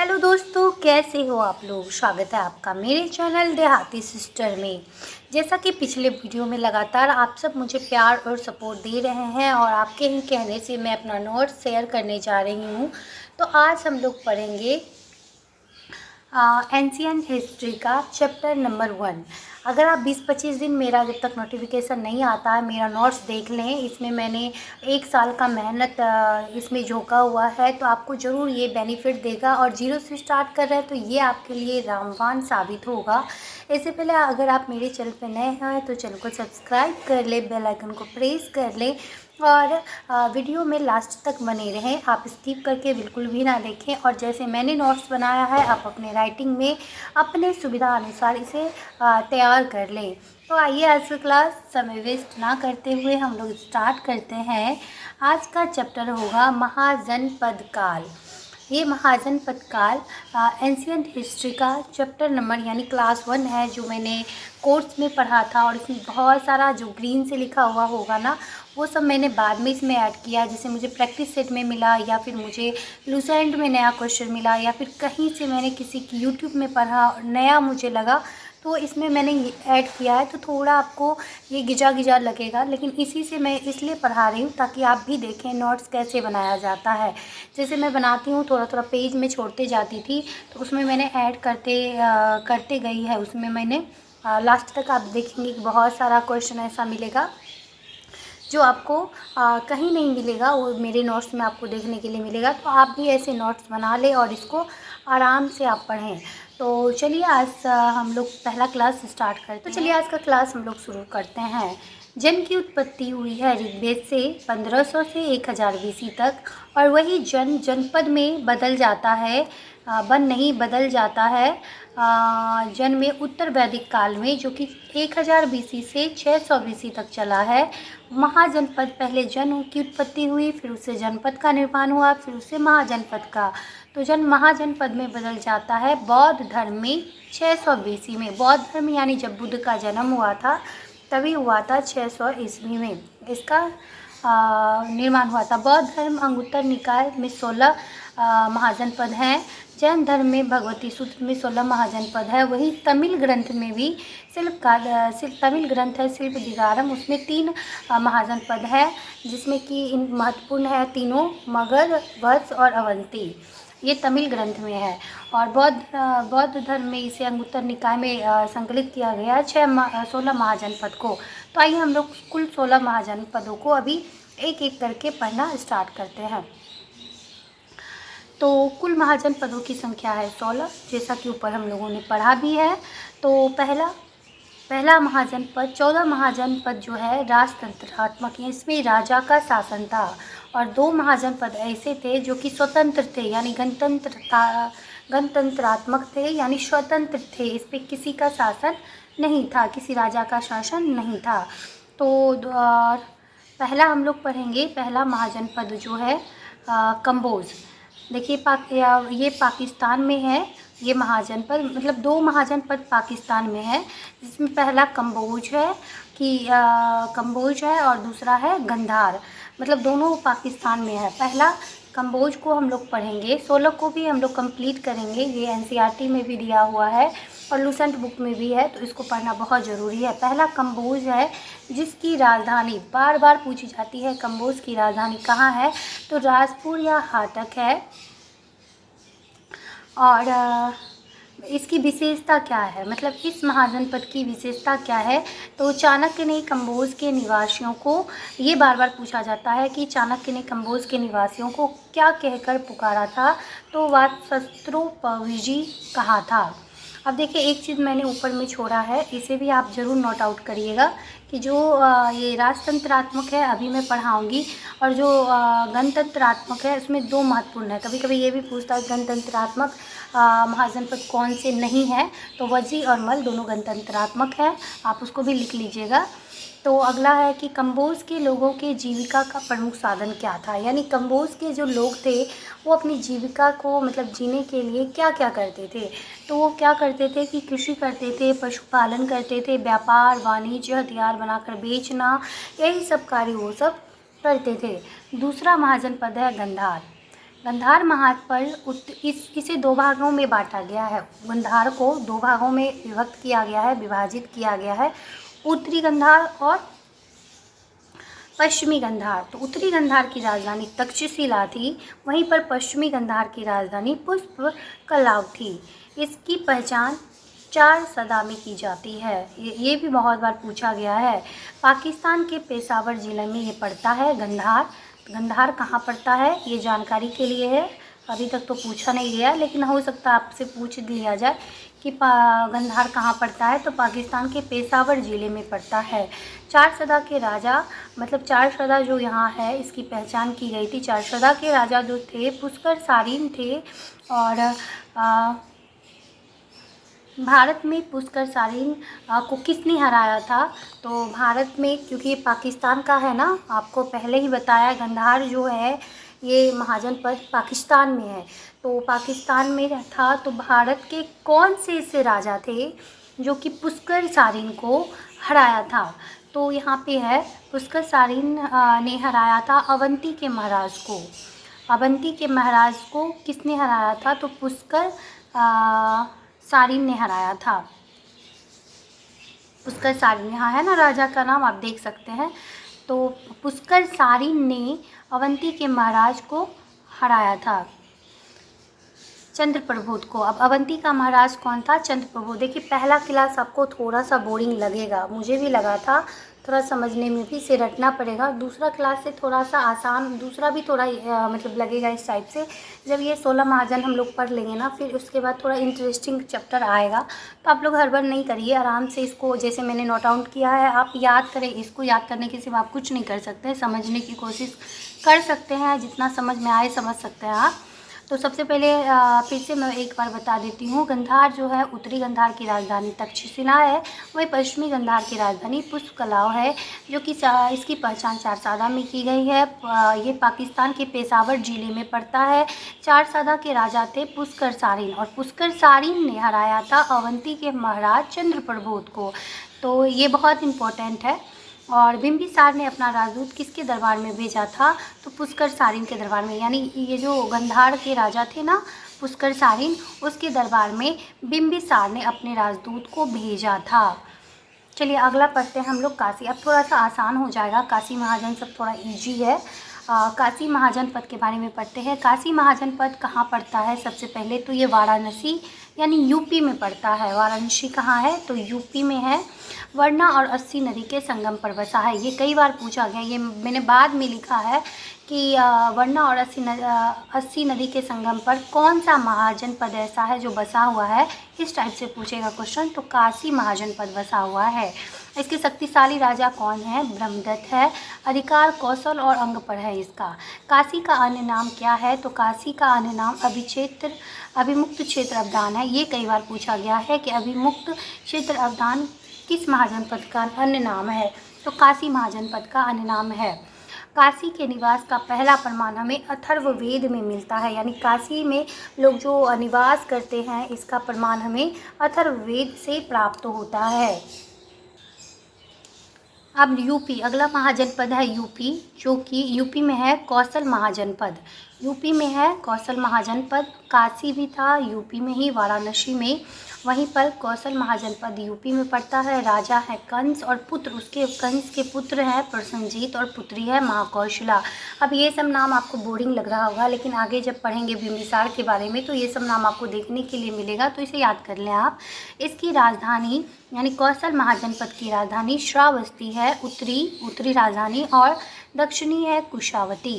Hello दोस्तों, कैसे हो आप लोग। स्वागत है आपका मेरे चैनल देहाती सिस्टर में। जैसा कि पिछले वीडियो में लगातार आप सब मुझे प्यार और सपोर्ट दे रहे हैं और आपके ही कहने से मैं अपना नोट्स शेयर करने जा रही हूँ। तो आज हम लोग पढ़ेंगे एंशिएंट हिस्ट्री का चैप्टर नंबर 1। अगर आप 20-25 दिन मेरा जब तक नोटिफिकेशन नहीं आता है मेरा नोट्स देख लें। इसमें मैंने 1 साल का मेहनत इसमें झोंका हुआ है, तो आपको ज़रूर ये बेनिफिट देगा। और जीरो से स्टार्ट कर रहे हैं तो ये आपके लिए रामबाण साबित होगा। इससे पहले अगर आप मेरे चैनल पर नए हैं तो चैनल को सब्सक्राइब कर ले, बेल आइकन को प्रेस कर ले और वीडियो में लास्ट तक बने रहें। आप स्किप करके बिल्कुल भी ना देखें और जैसे मैंने नोट्स बनाया है आप अपने राइटिंग में अपने सुविधा अनुसार इसे तैयार कर लें। तो आइए आज की क्लास समय वेस्ट ना करते हुए हम लोग स्टार्ट करते हैं। आज का चैप्टर होगा महाजनपद काल। ये महाजनपद काल एंशिएंट हिस्ट्री का चैप्टर नंबर यानी क्लास 1 है, जो मैंने कोर्स में पढ़ा था। और इसमें बहुत सारा जो ग्रीन से लिखा हुआ होगा ना, वो सब मैंने बाद में इसमें ऐड किया। जैसे मुझे प्रैक्टिस सेट में मिला या फिर मुझे लूसेंट में नया क्वेश्चन मिला या फिर कहीं से मैंने किसी की यूट्यूब में पढ़ा नया मुझे लगा, तो इसमें मैंने ऐड किया है। तो थोड़ा आपको ये गिजा गिजा लगेगा, लेकिन इसी से मैं इसलिए पढ़ा रही हूँ ताकि आप भी देखें नोट्स कैसे बनाया जाता है। जैसे मैं बनाती हूँ थोड़ा थोड़ा पेज में छोड़ते जाती थी, तो उसमें मैंने ऐड करते गई है। उसमें मैंने लास्ट तक आप देखेंगे कि बहुत सारा क्वेश्चन ऐसा मिलेगा जो आपको कहीं नहीं मिलेगा, वो मेरे नोट्स में आपको देखने के लिए मिलेगा। तो आप भी ऐसे नोट्स बना लें और इसको आराम से आप पढ़ें। तो चलिए आज हम लोग पहला क्लास स्टार्ट करते हैं। तो चलिए आज का क्लास हम लोग शुरू करते हैं। जन की उत्पत्ति हुई है ऋग्वेद से 1500 से 1000 BC तक, और वही जन जनपद में बदल जाता है, वन नहीं बदल जाता है जन में उत्तर वैदिक काल में, जो कि 1000 BC से 600 BC तक चला है। महाजनपद पहले जन की उत्पत्ति हुई, फिर उससे जनपद का निर्माण हुआ, फिर उससे महाजनपद का। तो जन महाजनपद में बदल जाता है बौद्ध धर्म में 600 BC में। बौद्ध धर्म यानी जब बुद्ध का जन्म हुआ था तभी हुआ था 600 ईस्वी में इसका निर्माण हुआ था। बौद्ध धर्म अंगुत्तर निकाय में 16 महाजनपद हैं। जैन धर्म में भगवती सूत्र में 16 महाजनपद है। वही तमिल ग्रंथ में भी तमिल ग्रंथ है शिल्पदिगारम, उसमें 3 महाजनपद है, जिसमें कि इन महत्वपूर्ण है तीनों मगध, वत्स और अवंती। ये तमिल ग्रंथ में है। और बौद्ध धर्म में इसे अंगुत्तर निकाय में संकलित किया गया 16 महाजनपद को। तो आइए हम लोग कुल 16 महाजनपदों को अभी एक एक करके पढ़ना स्टार्ट करते हैं। तो कुल महाजनपदों की संख्या है 16, जैसा कि ऊपर हम लोगों ने पढ़ा भी है। तो पहला महाजनपद 14 महाजनपद जो है राजतंत्रात्मक, इसमें राजा का शासन था। और 2 महाजनपद ऐसे थे जो कि स्वतंत्र थे, यानी गणतंत्रात्मक थे, यानी स्वतंत्र थे। इस पर किसी का शासन नहीं था, किसी राजा का शासन नहीं था। तो पहला हम लोग पढ़ेंगे, पहला महाजनपद जो है कंबोज। देखिए ये पाकिस्तान में है। ये महाजनपद मतलब 2 महाजनपद पाकिस्तान में है, जिसमें पहला कंबोज है और दूसरा है गंधार, मतलब दोनों पाकिस्तान में है। पहला कंबोज को हम लोग पढ़ेंगे, 16 को भी हम लोग कंप्लीट करेंगे। ये एनसीईआरटी में भी दिया हुआ है और लूसेंट बुक में भी है, तो इसको पढ़ना बहुत ज़रूरी है। पहला कंबोज है, जिसकी राजधानी बार बार पूछी जाती है, कंबोज की राजधानी कहाँ है, तो राजपुर या हाटक है। और इसकी विशेषता क्या है, मतलब इस महाजनपद की विशेषता क्या है, तो चाणक्य ने कंबोज के निवासियों को, ये बार बार पूछा जाता है कि चाणक्य ने कंबोज के निवासियों को क्या कहकर पुकारा था, तो वात्स्त्रोपविजी कहा था। अब देखिए एक चीज़ मैंने ऊपर में छोड़ा है, इसे भी आप ज़रूर नोट आउट करिएगा कि जो ये राजतंत्रात्मक है अभी मैं पढ़ाऊँगी, और जो गणतंत्रात्मक है उसमें 2 महत्वपूर्ण है। कभी कभी ये भी पूछता है गणतंत्रात्मक महाजनपद कौन से नहीं है, तो वजी और मल दोनों गणतंत्रात्मक है, आप उसको भी लिख लीजिएगा। तो अगला है कि कंबोज के लोगों के जीविका का प्रमुख साधन क्या था, यानी कंबोज के जो लोग थे वो अपनी जीविका को मतलब जीने के लिए क्या क्या करते थे, तो वो क्या करते थे कि कृषि करते थे, पशुपालन करते थे, व्यापार वाणिज्य हथियार बनाकर बेचना, यही सब कार्य वो सब करते थे। दूसरा महाजनपद है गंधार। गंधार महापर्ल इसे दो भागों में बांटा गया है। गंधार को दो भागों में विभक्त किया गया है, विभाजित किया गया है, उत्तरी गंधार और पश्चिमी गंधार। तो उत्तरी गंधार की राजधानी तक्षशिला थी, वहीं पर पश्चिमी गंधार की राजधानी पुष्पकलाव थी। इसकी पहचान 4 सदा में की जाती है। ये भी बहुत बार पूछा गया है। पाकिस्तान के पेशावर ज़िले में ये पड़ता है गंधार। गंधार कहाँ पड़ता है ये जानकारी के लिए है, अभी तक तो पूछा नहीं गया, लेकिन हो सकता है आपसे पूछ लिया जाए कि गंधार कहाँ पड़ता है। तो पाकिस्तान के पेशावर ज़िले में पड़ता है। 4 सदा के राजा, मतलब 4 सदा जो यहाँ है इसकी पहचान की गई थी। 4 सदा के राजा जो थे पुष्कर सारिन थे, और भारत में पुष्कर सारिन को किसने हराया था? तो भारत में, क्योंकि ये पाकिस्तान का है ना, आपको पहले ही बताया, गंधार जो है ये महाजनपद पाकिस्तान में है। तो पाकिस्तान में था, तो भारत के कौन से ऐसे राजा थे जो कि पुष्कर सारिन को हराया था? तो यहाँ पे है, पुष्कर सारिन ने हराया था अवंती के महाराज को। अवंती के महाराज को किसने हराया था? तो पुष्कर सारिन ने हराया था। पुष्कर सारिन, यहाँ है ना राजा का नाम, आप देख सकते हैं। तो पुष्कर सारिन ने अवंती के महाराज को हराया था, चंद्रप्रभोत को। अब अवंती का महाराज कौन था? चंद्रप्रभोत। देखिए पहला क्लास आपको थोड़ा सा बोरिंग लगेगा, मुझे भी लगा था, थोड़ा समझने में भी इसे रटना पड़ेगा। दूसरा क्लास से थोड़ा सा आसान, दूसरा भी थोड़ा मतलब लगेगा इस टाइप से। जब ये 16 महाजन हम लोग पढ़ लेंगे ना, फिर उसके बाद थोड़ा इंटरेस्टिंग चैप्टर आएगा। तो आप लोग हड़बड़ नहीं करिए, आराम से इसको, जैसे मैंने नोट आउट किया है, आप याद करें। इसको याद करने के सिवा आप कुछ नहीं कर सकते, समझने की कोशिश कर सकते हैं, जितना समझ में आए समझ सकते हैं आप। तो सबसे पहले फिर से मैं एक बार बता देती हूँ। गंधार जो है, उत्तरी गंधार की राजधानी तक्षशिला है, वही पश्चिमी गंधार की राजधानी पुष्पकलाव है, जो कि इसकी पहचान 4 सदा में की गई है। ये पाकिस्तान के पेशावर ज़िले में पड़ता है। 4 सदा के राजा थे पुष्कर सारिन, और पुष्कर सारिन ने हराया था अवंती के महाराज चंद्रप्रभोत को। तो ये बहुत इम्पोर्टेंट है। और बिंबिसार ने अपना राजदूत किसके दरबार में भेजा था? तो पुष्कर सारिन के दरबार में। यानी ये जो गंधार के राजा थे ना, पुष्कर सारिन, उसके दरबार में बिंबिसार ने अपने राजदूत को भेजा था। चलिए अगला पढ़ते हैं हम लोग काशी। अब थोड़ा सा आसान हो जाएगा, काशी महाजन सब थोड़ा इजी है। काशी महाजनपद के बारे में पढ़ते हैं। काशी महाजनपद कहाँ पड़ता है? सबसे पहले तो ये वाराणसी यानी यूपी में पड़ता है। वाराणसी कहाँ है? तो यूपी में है। वरना और अस्सी नदी के संगम पर बसा है। ये कई बार पूछा गया, ये मैंने बाद में लिखा है कि वरना और अस्सी नदी के संगम पर कौन सा महाजनपद ऐसा है जो बसा हुआ है, इस टाइप से पूछेगा क्वेश्चन। तो काशी महाजनपद बसा हुआ है। इसके शक्तिशाली राजा कौन है? ब्रह्मदत्त है। अधिकार कौशल और अंग पर है इसका। काशी का अन्य नाम क्या है? तो काशी का अन्य नाम अभिमुक्त क्षेत्र अवदान है। ये कई बार पूछा गया है कि अभिमुक्त क्षेत्र अवदान किस महाजनपद का अन्य नाम है? तो काशी महाजनपद का अन्य नाम है। काशी के निवास का पहला प्रमाण हमें अथर्ववेद में मिलता है। यानी काशी में लोग जो निवास करते हैं, इसका प्रमाण हमें अथर्ववेद से प्राप्त होता है। अब यूपी, अगला महाजनपद है यूपी, जो कि यूपी में है कौशल महाजनपद। यूपी में है कौशल महाजनपद। काशी भी था यूपी में ही, वाराणसी में। वहीं पर कौशल महाजनपद यूपी में पड़ता है। राजा है कंस, और पुत्र उसके, कंस के पुत्र हैं प्रसन्नजीत, और पुत्री है महाकौशला। अब ये सब नाम आपको बोरिंग लग रहा होगा, लेकिन आगे जब पढ़ेंगे बिंबिसार के बारे में तो ये सब नाम आपको देखने के लिए मिलेगा, तो इसे याद कर लें आप। इसकी राजधानी यानी कौशल महाजनपद की राजधानी श्रावस्ती है, उत्तरी राजधानी, और दक्षिणी है कुशावती।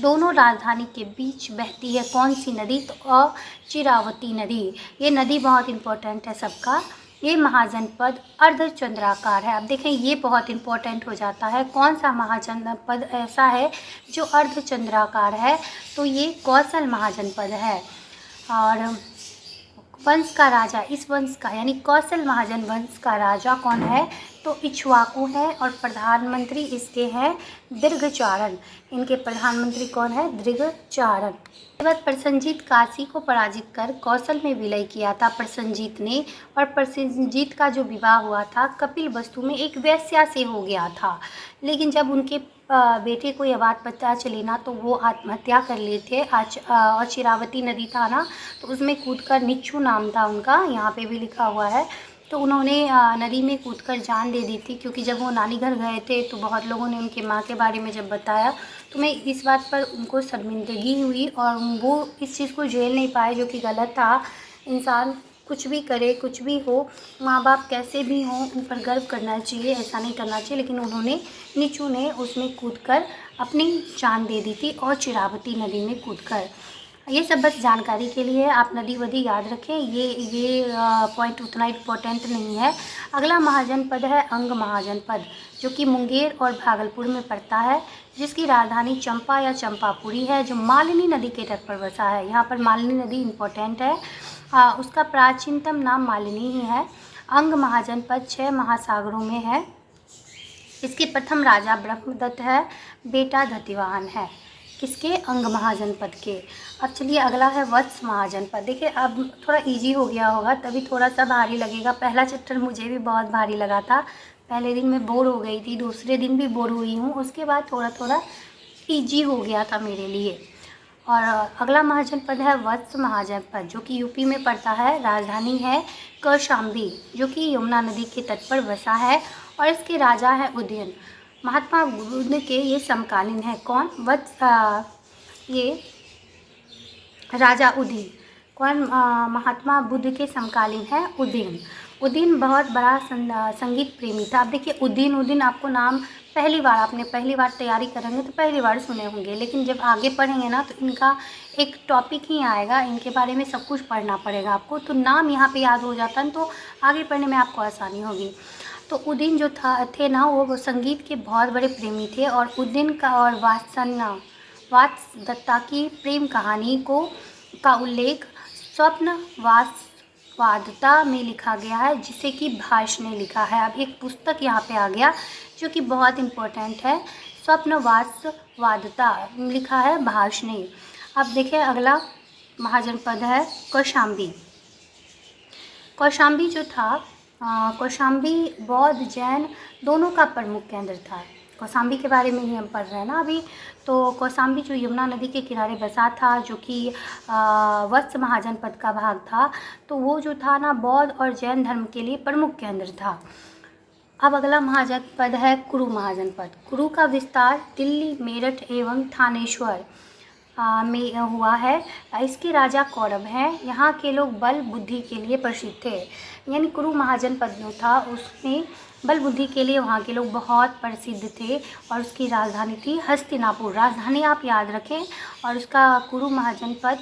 दोनों राजधानी के बीच बहती है कौन सी नदी? तो चिरावती नदी। ये नदी बहुत इंपॉर्टेंट है सबका। ये महाजनपद अर्धचंद्राकार है। अब देखें, ये बहुत इंपॉर्टेंट हो जाता है। कौन सा महाजनपद ऐसा है जो अर्धचंद्राकार है? तो ये कौशल महाजनपद है। और वंश का राजा, इस वंश का यानी कौशल महाजन वंश का राजा कौन है? तो इक्ष्वाकु है, और प्रधानमंत्री इसके हैं दृघचारण। इनके प्रधानमंत्री कौन है? दृघचारण। इसके बाद प्रसन्नजीत काशी को पराजित कर कौशल में विलय किया था प्रसन्नजीत ने। और प्रसन्नजीत का जो विवाह हुआ था कपिल वस्तु में एक वेश्या से हो गया था। लेकिन जब उनके बेटे को यह बात पता चली ना तो वो आत्महत्या कर लिए थे। और चिरावती नदी था ना, तो उसमें कूदकर, निच्चू नाम था उनका, यहाँ पे भी लिखा हुआ है, तो उन्होंने नदी में कूदकर जान दे दी थी। क्योंकि जब वो नानी घर गए थे तो बहुत लोगों ने उनकी माँ के बारे में जब बताया तो मैं इस बात पर उनको शर्मिंदगी हुई और वो इस चीज़ को झेल नहीं पाए, जो कि गलत था। इंसान कुछ भी करे, कुछ भी हो, माँ बाप कैसे भी हों, उन पर गर्व करना चाहिए, ऐसा नहीं करना चाहिए। लेकिन उन्होंने, नीचू ने उसमें कूदकर अपनी जान दे दी थी, और चिरावती नदी में कूदकर। ये सब बस जानकारी के लिए, आप नदी वदी याद रखें, ये पॉइंट उतना इम्पोर्टेंट नहीं है। अगला महाजनपद है अंग महाजनपद, जो कि मुंगेर और भागलपुर में पड़ता है, जिसकी राजधानी चंपा या चंपापुरी है, जो मालिनी नदी के तट पर बसा है। यहाँ पर मालिनी नदी इम्पोर्टेंट है। उसका प्राचीनतम नाम मालिनी ही है। अंग महाजनपद 6 महासागरों में है। इसके प्रथम राजा ब्रह्मदत्त है, बेटा दतिवाहन है। किसके? अंग महाजनपद के। अब चलिए अगला है वत्स महाजनपद। देखिए अब थोड़ा इजी हो गया होगा, तभी थोड़ा सा भारी लगेगा। पहला चैप्टर मुझे भी बहुत भारी लगा था, पहले दिन मैं बोर हो गई थी, दूसरे दिन भी बोर हुई हूँ, उसके बाद थोड़ा थोड़ा ईजी हो गया था मेरे लिए। और अगला महाजनपद है वत्स महाजनपद, जो कि यूपी में पड़ता है। राजधानी है कौशाम्बी, जो कि यमुना नदी के तट पर बसा है, और इसके राजा है उदयन। महात्मा बुद्ध के ये समकालीन है। कौन? ये राजा उदयन। कौन? महात्मा बुद्ध के समकालीन है उदयन। उदयन बहुत बड़ा संगीत प्रेमी था। अब देखिए उदयन आपको नाम आपने पहली बार तैयारी करेंगे तो पहली बार सुने होंगे, लेकिन जब आगे पढ़ेंगे ना तो इनका एक टॉपिक ही आएगा, इनके बारे में सब कुछ पढ़ना पड़ेगा आपको, तो नाम यहाँ पे याद हो जाता है तो आगे पढ़ने में आपको आसानी होगी। तो उदयन जो थे ना, वो संगीत के बहुत बड़े प्रेमी थे, और उदयन का और वात्सदत्ता की प्रेम कहानी का उल्लेख स्वप्न वादता में लिखा गया है, जिसे कि भाष ने लिखा है। अब एक पुस्तक यहाँ पे आ गया जो कि बहुत इम्पोर्टेंट है, स्वप्न वादता लिखा है भाष ने। अब देखिए अगला महाजनपद है कौशाम्बी। कौशाम्बी जो था, कौशाम्बी बौद्ध जैन दोनों का प्रमुख केंद्र था। कौशाम्बी के बारे में ही हम पढ़ रहे हैं ना अभी। तो कौशाम्बी जो यमुना नदी के किनारे बसा था, जो कि वत्स महाजनपद का भाग था, तो वो जो था ना बौद्ध और जैन धर्म के लिए प्रमुख केंद्र था। अब अगला महाजनपद है कुरु महाजनपद। कुरु का विस्तार दिल्ली, मेरठ एवं थानेश्वर में हुआ है। इसके राजा कौरव हैं। यहाँ के लोग बल बुद्धि के लिए प्रसिद्ध थे। यानी कुरु महाजनपद जो था उसमें बल बुद्धि के लिए वहाँ के लोग बहुत प्रसिद्ध थे, और उसकी राजधानी थी हस्तिनापुर। राजधानी आप याद रखें। और उसका कुरु महाजनपद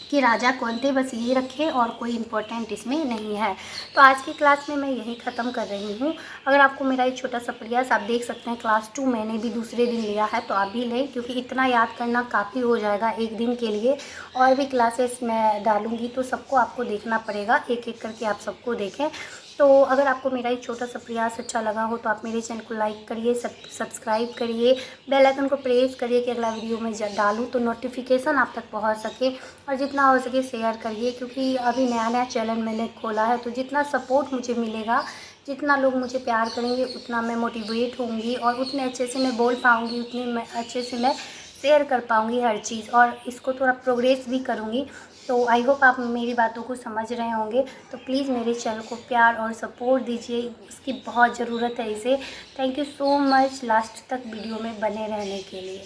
कि राजा कौन थे, बस ये रखें, और कोई इम्पोर्टेंट इसमें नहीं है। तो आज की क्लास में मैं यही ख़त्म कर रही हूँ। अगर आपको मेरा एक छोटा सा प्रयास, आप देख सकते हैं क्लास 2 मैंने भी दूसरे दिन लिया है, तो आप भी लें, क्योंकि इतना याद करना काफ़ी हो जाएगा एक दिन के लिए। और भी क्लासेस मैं डालूँगी तो सबको आपको देखना पड़ेगा, एक एक करके आप सबको देखें। तो अगर आपको मेरा एक छोटा सा प्रयास अच्छा लगा हो तो आप मेरे चैनल को लाइक करिए, सब्सक्राइब करिए, बेल आइकन को प्रेस करिए कि अगला वीडियो में जब डालूँ तो नोटिफिकेशन आप तक पहुंच सके, और जितना हो सके शेयर करिए, क्योंकि अभी नया नया चैनल मैंने खोला है। तो जितना सपोर्ट मुझे मिलेगा, जितना लोग मुझे प्यार करेंगे, उतना मैं मोटिवेट होंगी, और उतने अच्छे से मैं बोल पाऊँगी, उतने अच्छे से मैं शेयर कर पाऊँगी हर चीज़, और इसको थोड़ा प्रोग्रेस भी करूँगी। तो आई होप आप मेरी बातों को समझ रहे होंगे। तो प्लीज़ मेरे चैनल को प्यार और सपोर्ट दीजिए, इसकी बहुत ज़रूरत है इसे। Thank you so much last तक वीडियो में बने रहने के लिए।